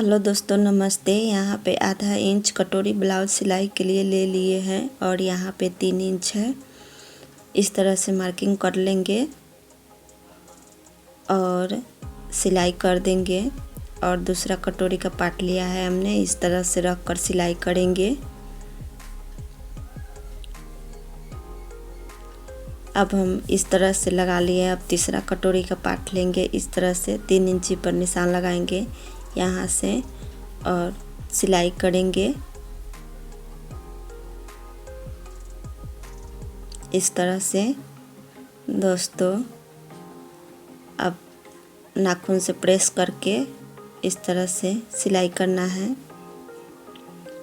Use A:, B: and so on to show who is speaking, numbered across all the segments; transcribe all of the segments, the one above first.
A: Hello दोस्तों, नमस्ते। यहाँ पे आधा इंच कटोरी ब्लाउज सिलाई के लिए ले लिए हैं और यहाँ पे 3 इंच है। इस तरह से मार्किंग कर लेंगे और सिलाई कर देंगे। और दूसरा कटोरी का पार्ट लिया है हमने, इस तरह से रख कर सिलाई करेंगे। अब हम इस तरह से लगा लिए। अब तीसरा कटोरी का पार्ट लेंगे, इस तरह से 3 इंची पर निशान लगाएंगे यहाँ से और सिलाई करेंगे इस तरह से। दोस्तों, अब नाखून से प्रेस करके इस तरह से सिलाई करना है।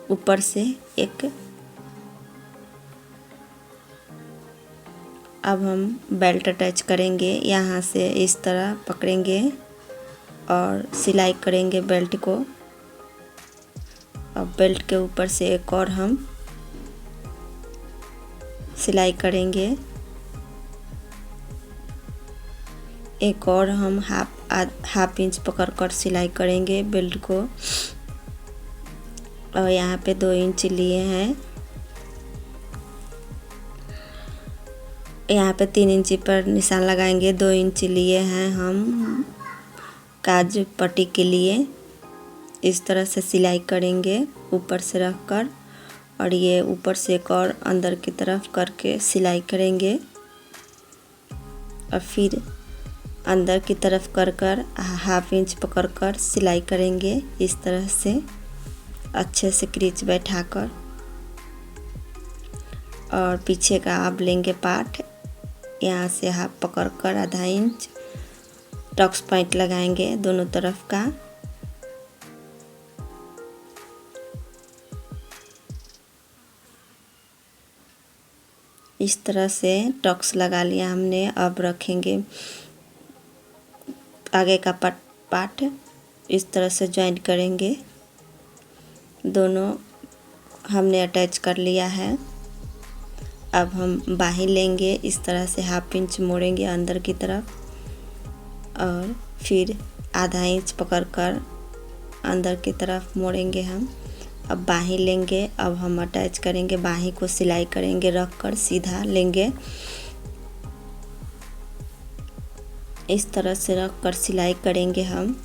A: ऊपर से एक, अब हम बेल्ट अटैच करेंगे। यहाँ से इस तरह पकड़ेंगे और सिलाई करेंगे बेल्ट को। अब बेल्ट के ऊपर से एक और हम सिलाई करेंगे। एक और हम हाफ इंच पकड़कर सिलाई करेंगे बेल्ट को। और यहाँ पे 2 इंच लिए हैं। यहाँ पे 3 इंची पर निशान लगाएंगे। 2 इंच लिए हैं हम काज पट्टी के लिए। इस तरह से सिलाई करेंगे ऊपर से रख कर, और ये ऊपर से एक और अंदर की तरफ करके सिलाई करेंगे। और फिर अंदर की तरफ कर कर हाफ इंच पकड़कर सिलाई करेंगे इस तरह से, अच्छे से क्रीच बैठाकर। और पीछे का अब लेंगे पार्ट, यहाँ से हाफ पकड़कर आधा इंच टक्स पॉइंट लगाएंगे दोनों तरफ का। इस तरह से टक्स लगा लिया हमने। अब रखेंगे आगे का पार्ट, इस तरह से जॉइंट करेंगे। दोनों हमने अटैच कर लिया है। अब हम बाही लेंगे, इस तरह से हाफ इंच मोड़ेंगे अंदर की तरफ और फिर आधा इंच पकड़कर अंदर की तरफ मोड़ेंगे हम। अब बाही लेंगे। अब हम अटैच करेंगे, बाही को सिलाई करेंगे रख कर सीधा लेंगे। इस तरह से रख कर सिलाई करेंगे हम।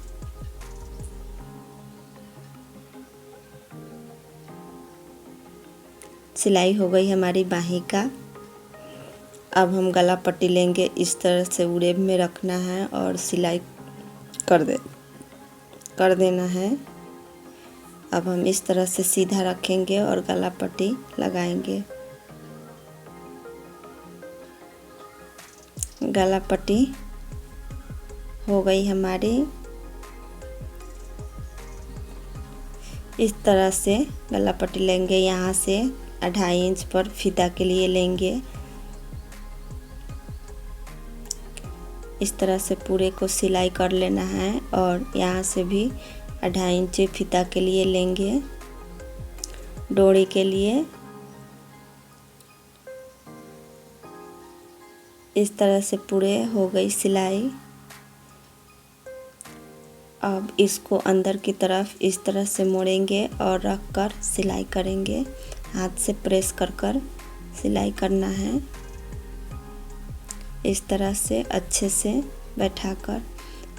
A: सिलाई हो गई हमारी बाही का। अब हम गला पट्टी लेंगे, इस तरह से उड़ेब में रखना है और सिलाई कर देना है। अब हम इस तरह से सीधा रखेंगे और गला पट्टी लगाएंगे। गला पट्टी हो गई हमारी। इस तरह से गला पट्टी लेंगे। यहाँ से 2.5 इंच पर फीता के लिए लेंगे। इस तरह से पूरे को सिलाई कर लेना है और यहाँ से भी 2.5 इंच फीता के लिए लेंगे डोरी के लिए। इस तरह से पूरे हो गई सिलाई। अब इसको अंदर की तरफ इस तरह से मोड़ेंगे और रख कर सिलाई करेंगे। हाथ से प्रेस कर कर सिलाई करना है इस तरह से अच्छे से बैठाकर।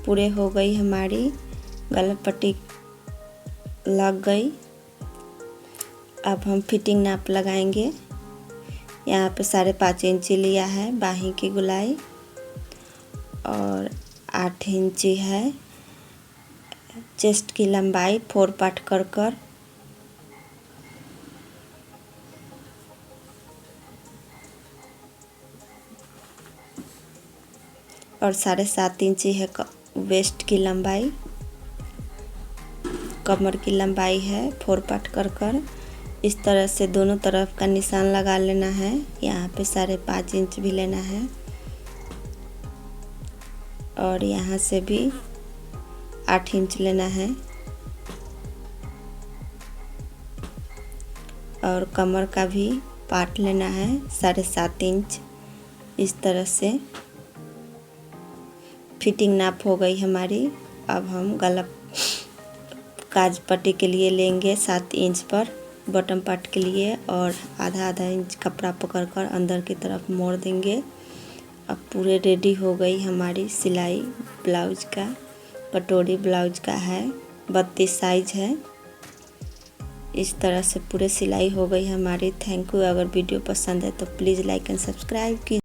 A: पूरे हो गई हमारी, गला पट्टी लग गई। अब हम फिटिंग नाप लगाएंगे। यहाँ पे 5.5 इंची लिया है बाही की गोलाई और 8 इंची है चेस्ट की लंबाई। 4 पार्ट कर कर और 7.5 इंची है वेस्ट की लंबाई। कमर की लंबाई है 4 पार्ट कर कर। इस तरह से दोनों तरफ का निशान लगा लेना है। यहाँ पे 5.5 इंच भी लेना है और यहाँ से भी 8 इंच लेना है। और कमर का भी पार्ट लेना है 7.5 इंच। इस तरह से फिटिंग नाप हो गई हमारी। अब हम गला काज पट्टी के लिए लेंगे 7 इंच पर बॉटम पार्ट के लिए, और आधा आधा इंच कपड़ा पकड़कर अंदर की तरफ मोड़ देंगे। अब पूरे रेडी हो गई हमारी सिलाई। ब्लाउज का कटोरी ब्लाउज का है, 32 साइज है। इस तरह से पूरे सिलाई हो गई हमारी। Thank you. अगर वीडियो पसंद है तो प्लीज़ लाइक एंड सब्सक्राइब कीजिए।